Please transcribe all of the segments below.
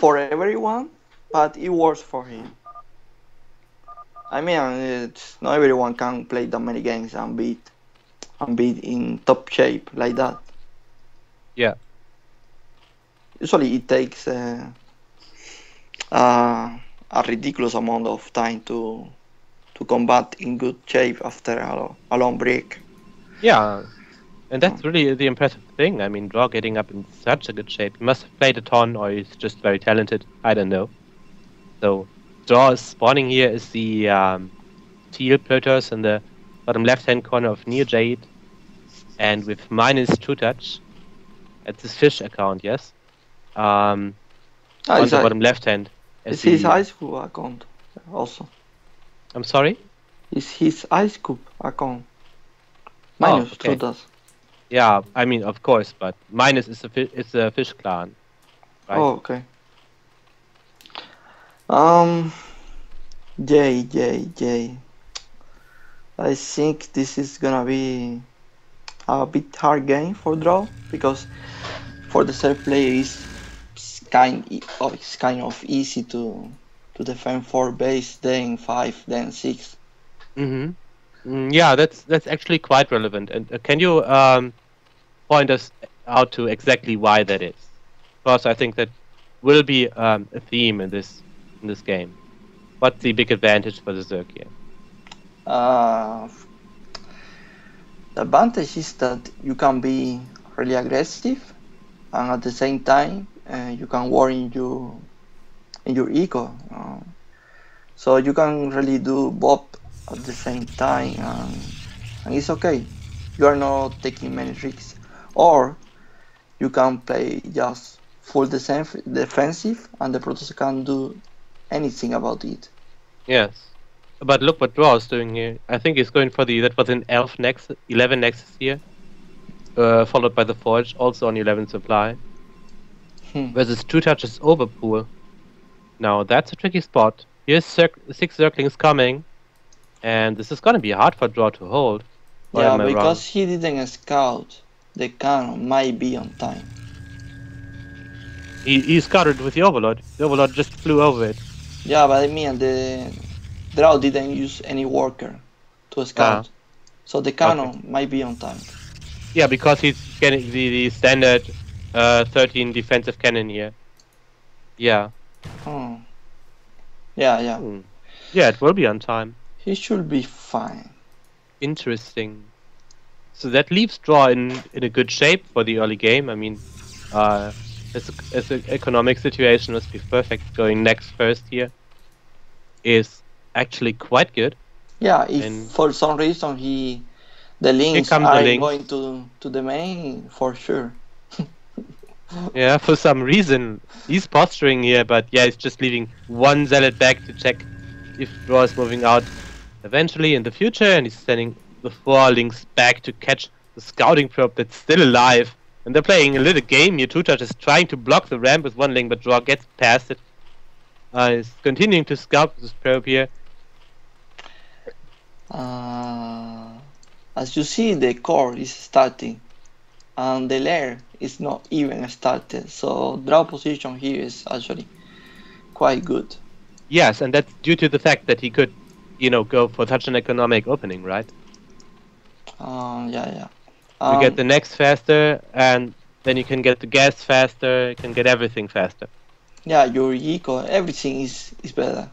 for everyone, but it works for him. I mean, not everyone can play that many games and be in top shape like that. Yeah. Usually, it takes a ridiculous amount of time to combat in good shape after a long break. Yeah. And that's really the impressive thing. I mean, Draw getting up in such a good shape. He must have played a ton, or he's just very talented. I don't know. So, Draw is spawning here is the teal Protoss in the bottom left-hand corner of Near Jade. And with minus trutacz, it's his fish account, yes? On the bottom left-hand. It's his Ice Cube account also. I'm sorry? It's his Ice Cube account. Minus trutacz. Yeah, I mean, of course, but minus is a fish clan. Right? Oh, okay. Jay. I think this is gonna be a bit hard game for Draw because for the self play it's kind of easy to defend 4 base, then 5, then 6. Yeah, that's actually quite relevant. And can you point us out to exactly why that is? Because I think that will be a theme in this game. What's the big advantage for the Zerg here? The advantage is that you can be really aggressive, and at the same time you can war in your eco. So you can really do both at the same time, and it's okay. You are not taking many risks. Or you can play just full defensive, and the Protoss can do anything about it. Yes, but look what Draw is doing here. I think he's going for that was an 11 Nexus here, followed by the Forge, also on 11 supply. Versus trutacz overpool. Now that's a tricky spot. Here's 6 Zerglings coming, and this is gonna be hard for Draw to hold. Yeah, because he didn't scout. The cannon might be on time. He scouted with the Overlord. The Overlord just flew over it. Yeah, but I mean, the Draw didn't use any worker to scout. So the cannon might be on time. Yeah, because he's getting the standard 13 defensive cannon here. Yeah. Yeah. Yeah, it will be on time. He should be fine. Interesting. So that leaves Draw in a good shape for the early game. I mean, his economic situation must be perfect. Going next first here is actually quite good. Yeah, if for some reason the links are going to the main, for sure. Yeah, for some reason he's posturing here, but yeah, he's just leaving one zealot back to check if Draw is moving out eventually in the future, and he's sending the 4 links back to catch the scouting probe that's still alive. And they're playing a little game here. trutacz is trying to block the ramp with 1 link, but Draw gets past it. He's continuing to scout this probe here. As you see, the core is starting, and the lair is not even started. So Draw position here is actually quite good. Yes, and that's due to the fact that he could, go for such an economic opening, right? Yeah. You get the next faster, and then you can get the gas faster, you can get everything faster. Yeah, your eco, everything is better.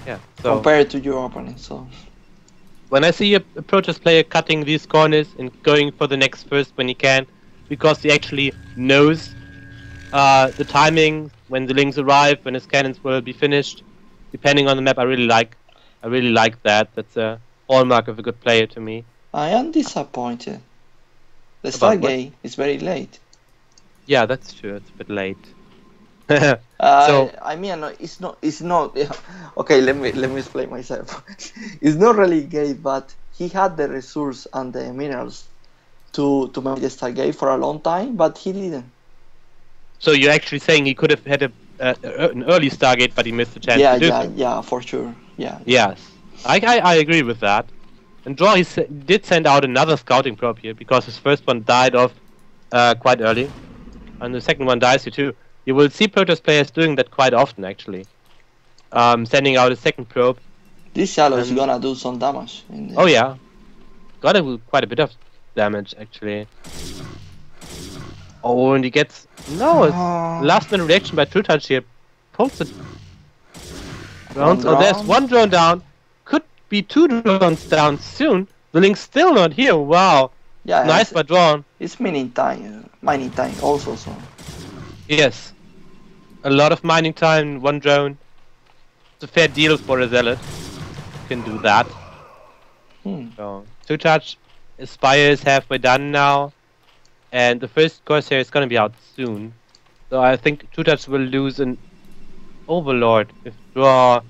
Yeah. So compared to your opponent, so... When I see a Protoss player cutting these corners and going for the next first when he can, because he actually knows the timing, when the links arrive, when his cannons will be finished, depending on the map, I really like that. That's a hallmark of a good player to me. I am disappointed. The Stargate is very late. Yeah, that's true. It's a bit late. I mean, it's not. Okay, let me explain myself. It's not really gay, but he had the resource and the minerals to make the Stargate for a long time, but he didn't. So you're actually saying he could have had an early Stargate, but he missed the chance to do so? Yeah, for sure. Yeah. Yes, I agree with that. And Draw did send out another scouting probe here because his first one died off quite early, and the second one dies here too. You will see Protoss players doing that quite often, actually. Sending out a second probe. This shallow is gonna do some damage. Oh yeah, gotta do quite a bit of damage, actually. Oh, and he gets... No, it's last minute reaction by trutacz here. Pulls it. Drones. Oh, there's one drone down. Could be 2 drones down soon. The link's still not here. Wow. Yeah, nice by drone. It's mining time also, so... Yes. A lot of mining time, 1 drone. It's a fair deal for a zealot. Can do that. So, trutacz, Spire is halfway done now. And the first Corsair is gonna be out soon. So I think trutacz will lose an Overlord if Draw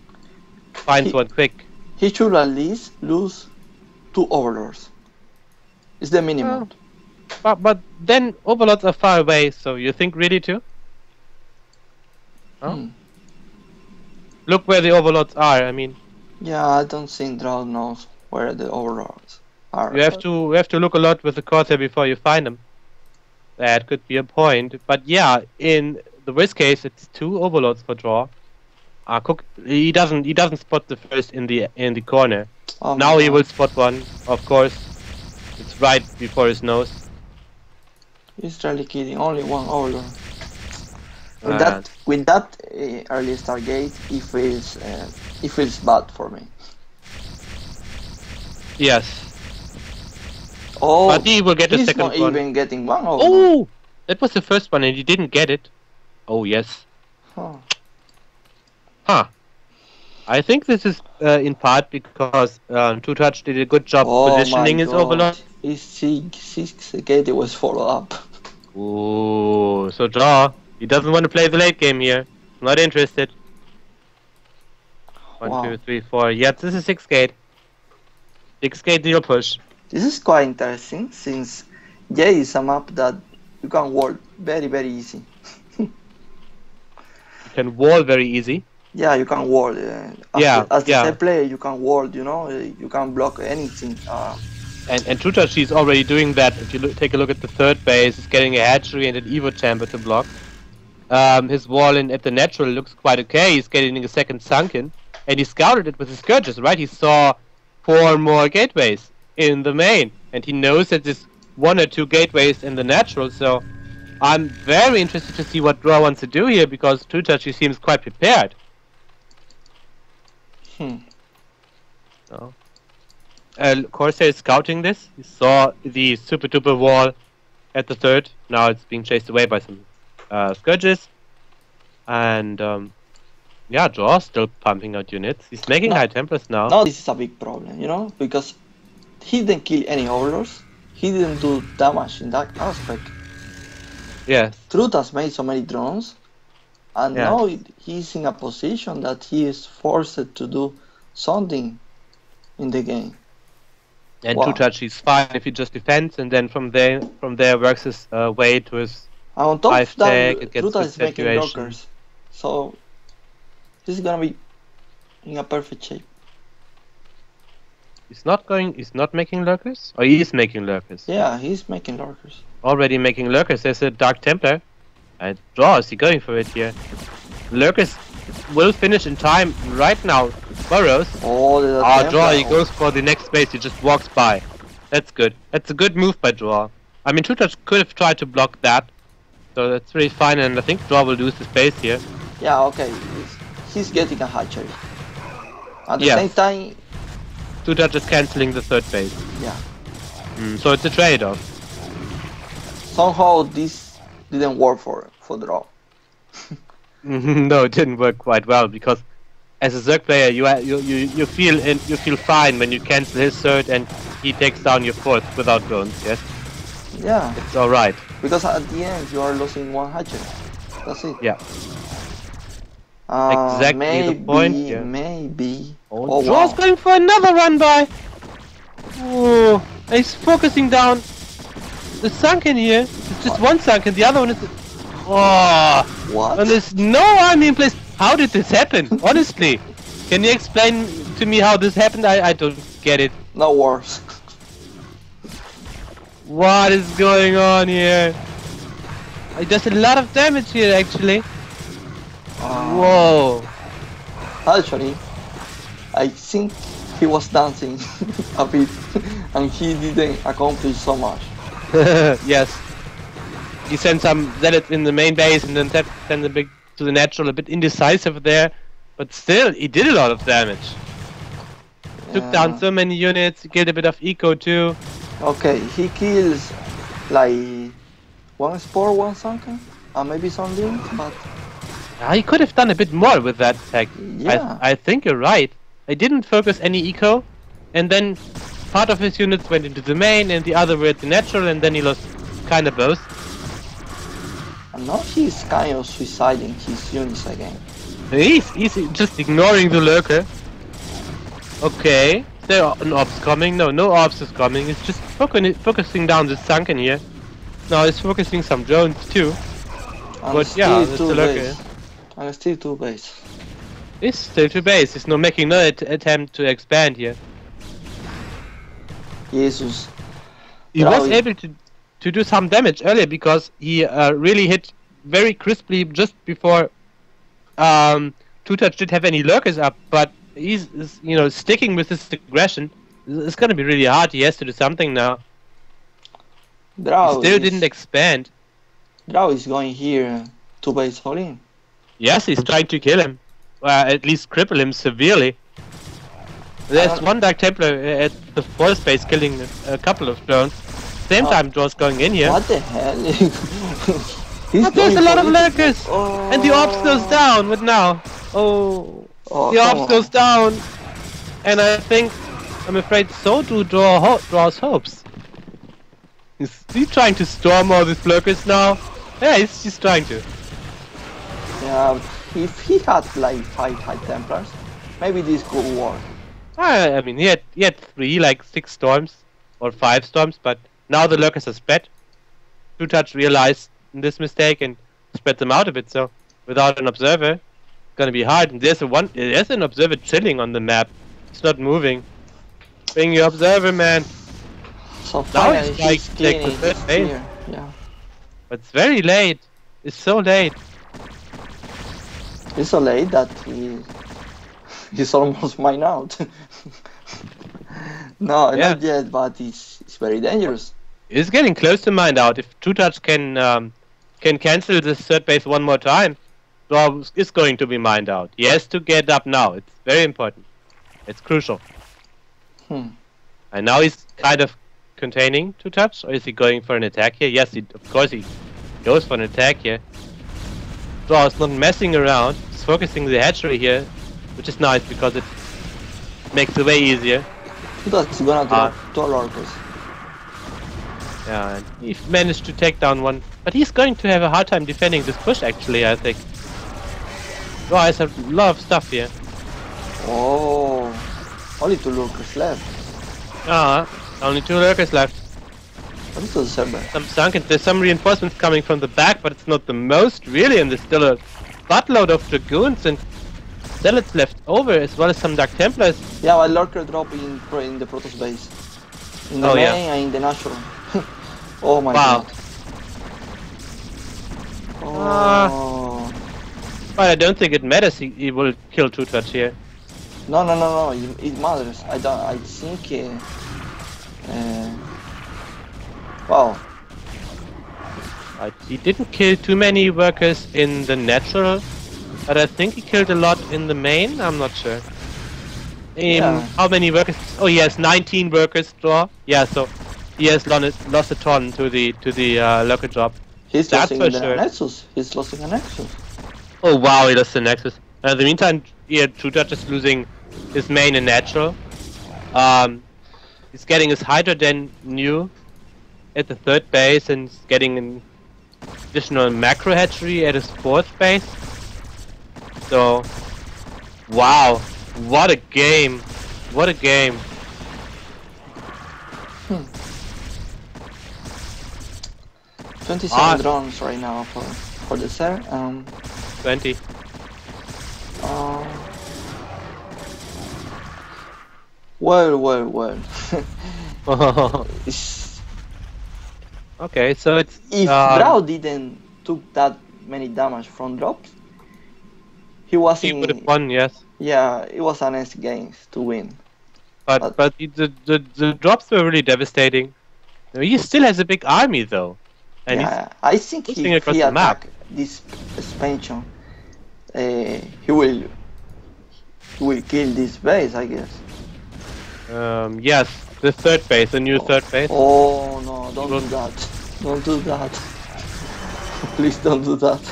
finds one quick. He should at least lose 2 Overlords. It's the minimum. But then Overlords are far away, so you think really too? Huh? Look where the Overlords are, I mean. Yeah, I don't think Draw knows where the Overlords are. You have to look a lot with the Corsair before you find them. That could be a point, but yeah, in the worst case, it's 2 Overlords for Draw. Cook, he doesn't spot the first in the corner. Oh, now he will spot one, of course. It's right before his nose. He's really kidding. Only 1 Overlord. With that early Stargate, it feels bad for me. Yes. Oh, but he will get the second one. He's not even getting 1 Overlord. Oh, that was the first one and he didn't get it. Oh yes. Huh. I think this is in part because trutacz did a good job positioning his Overlord. His 6 gate was follow up. Ooh, so Draw, he doesn't want to play the late game here. Not interested. 1, 2, 3, 4. Yeah, this is 6 gate. 6 gate deal push. This is quite interesting since J is a map that you can wall very, very easy. You can wall very easy. Yeah, you can wall. As the set player, you can wall. You know, you can block anything. And trutacz is already doing that. If you take a look at the third base, he's getting a hatchery and an Evo chamber to block. His wall at the natural looks quite okay. He's getting a second sunken, and he scouted it with his scourges. Right, he saw 4 more gateways in the main, and he knows that there's 1 or 2 gateways in the natural. So I'm very interested to see what Draw wants to do here because trutacz seems quite prepared. So, Corsair is scouting this. He saw the super duper wall at the third. Now it's being chased away by some scourges. And yeah, Draw still pumping out units. He's making high Templars now. Now this is a big problem, you know, because he didn't kill any Overlords. He didn't do damage in that aspect. Yes. trutacz made so many drones, and now he's in a position that he is forced to do something in the game. And trutacz is fine if he just defends, and then from there works his way to his on top of that, trutacz is making lockers, so he's gonna be in a perfect shape. He's not making lurkers? Or he is making lurkers? Yeah, he's making lurkers. Already making lurkers. There's a Dark Templar. And Draw, is he going for it here? Lurkers will finish in time right now. Burrows. Draw, he goes for the next space. He just walks by. That's good. That's a good move by Draw. I mean, trutacz could have tried to block that. So that's really fine, and I think Draw will lose the space here. Yeah, okay. He's getting a hatchery. At the same time, trutacz is cancelling the third base. Yeah. So it's a trade-off. Somehow this didn't work for Draw. No, it didn't work quite well because as a Zerg player, you feel fine when you cancel his third and he takes down your fourth without drones. Yes. Yeah. It's all right. Because at the end you are losing 1 hatchery. That's it. Yeah. Exactly the point. Yeah. Maybe. Oh, Draw's going for another run by. Oh, he's focusing down the sunken here. It's just 1 sunken. The other one is. Oh. What? And there's no army in place. How did this happen? Honestly, can you explain to me how this happened? I don't get it. No worse. What is going on here? It does a lot of damage here, actually. Uh, Whoa. Actually, I think he was dancing a bit, and he didn't accomplish so much. Yes. He sent some zealots in the main base and then sent a big to the natural, a bit indecisive there. But still, he did a lot of damage. Took down so many units, killed a bit of eco too. Okay, he kills like one spore, one sunken, and maybe some link, but He could have done a bit more with that attack. yeah. I think you're right. I didn't focus any eco, and then part of his units went into the main, and the other were at the natural, and then he lost kind of both. And now he's kind of suiciding his units again. He's just ignoring the lurker. Okay, there are an ops coming. No ops is coming. It's just focusing down the sunken here. Now it's focusing some drones too. And But yeah, that's the lurker. base. And still 2 base. It's still to base. It's not making no attempt to expand here. Jesus. He was able to do some damage earlier because he really hit very crisply just before TrueTouch didn't have any lurkers up, but he's sticking with his aggression. It's gonna be really hard. He has to do something now. He still didn't expand. Drow is going here to base all in. Yes, he's trying to kill him. At least cripple him severely. There's one Dark Templar at the forest base killing a couple of drones. Same time Draw's going in here. What the hell? But there's a lot of lurkers! And the ops goes down, what now? The ops goes down! And I'm afraid so do Draw's hopes. Is he trying to storm all these lurkers now? Yeah, he's just trying to. Yeah, if he had like 5 High Templars, maybe this could work. I mean, he had 3, like 6 storms, or 5 storms, but now the lurkers are spread. TrueTouch realized this mistake and spread them out a bit, so without an observer, it's gonna be hard. And there's an observer chilling on the map. It's not moving. Bring your observer, man. So Now finally it's like cleaning the first phase. here. Yeah. But it's very late. It's so late. It's so late that he's almost mine out. No, Yeah. not yet, but it's very dangerous. It's getting close to mind out. If TrueTouch can cancel this third base one more time, Draw is going to be mined out. He has to get up now. It's very important. It's crucial. And now he's kind of containing TrueTouch, or is he going for an attack here? Yes, of course he goes for an attack here. Draw is not messing around. He's focusing the hatchery here, which is nice because it makes the way easier. That's gonna drop 2 lurkers. Yeah, and he managed to take down one, but he's going to have a hard time defending this push actually, I think. Draw has a lot of stuff here. Oh, only 2 lurkers left. Only 2 lurkers left. What is the server? Some sunken. There's some reinforcements coming from the back, but it's not the most really, and there's still a buttload of dragoons and zealots left over, as well as some Dark Templars. Yeah, but lurker drop in the Protoss base. In the main and in the natural. Oh my god. Oh. But I don't think it matters. He will kill TrueTouch here. No. It matters. I think. Wow. He didn't kill too many workers in the natural, but I think he killed a lot in the main. I'm not sure. How many workers? Oh, he has 19 workers. Draw. Yeah, so he has lost a ton to the lurker drop. He's losing the Nexus. He's losing a Nexus. Oh wow, he lost the Nexus. In the meantime, TrueTouch is losing his main and natural. He's getting his Hydra Den new at the 3rd base and he's getting an additional macro hatchery at his 4th base. So, wow, what a game! What a game! 27 drones right now for the Ser. 20. Well. Okay, so it's if Drow didn't took that many damage from drops, he was He in. would have won, yes. Yeah, it was an easy game to win. But the drops were really devastating. He still has a big army though, and he's Yeah, I think pushing if across he the map. attack this expansion, he will kill this base, I guess. Yes, the third base, the new third base. Oh no, don't do that. Don't do that. Please don't do that.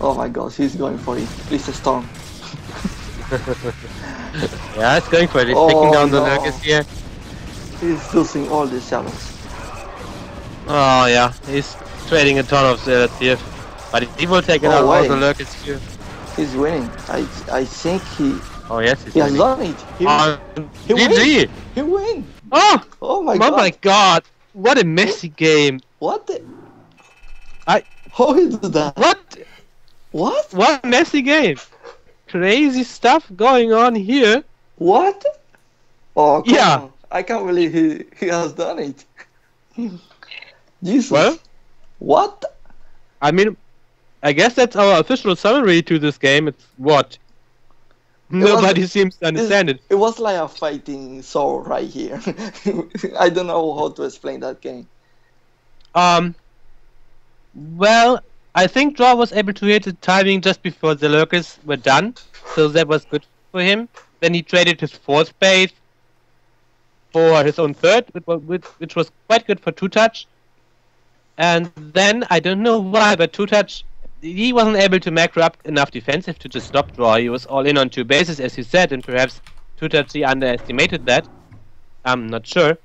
Oh my gosh, he's going for it. Please storm. Yeah, it's going for it. He's Oh, taking down the no. lurkers here. He's losing all the shadows. Oh yeah, he's trading a ton of TF. But he will take out all the lurkers here. He's winning. I think he Oh yes, he's has winning. done it. He GG! win. He win. Oh! Oh my Oh god. my god! What a messy game! What the? I- How he do that? What? What? What a messy game! Crazy stuff going on here. What? Oh come Yeah. on. I can't believe he has done it. Jesus. Well, What? I mean, I guess that's our official summary to this game. It's what? Nobody seems to understand it. It was like a fighting soul right here. I don't know how to explain that game. Well, I think Draw was able to hit the timing just before the lurkers were done, so that was good for him. Then he traded his fourth base for his own third, which was quite good for trutacz. And then, I don't know why, but trutacz, he wasn't able to macro up enough defensive to just stop Draw. He was all in on two bases, as you said, and perhaps trutacz he underestimated that. I'm not sure.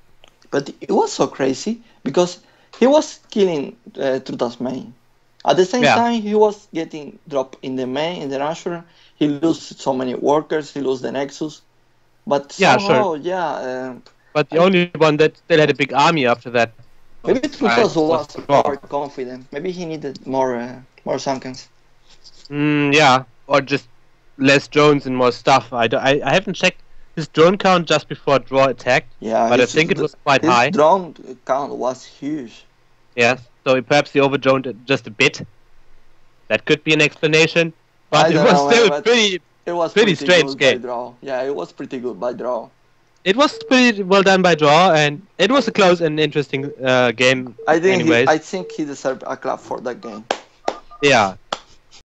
But it was so crazy because he was killing Trutacz main. At the same time, he was getting dropped in the main, in the nurture. He lose so many workers, he lose the Nexus. But somehow, but the only one that still had a big army after that. Maybe Trutacz was overconfident. Maybe he needed more Sankens. Yeah, or just less drones and more stuff. I haven't checked his drone count just before Draw attacked, but I think it was quite high. His drone count was huge. Yes, so perhaps he overdroned just a bit. That could be an explanation, but it was still pretty strange game. Yeah, it was pretty good by Draw. It was pretty well done by Draw, and it was a close and interesting game. I think he deserved a clap for that game. Yeah,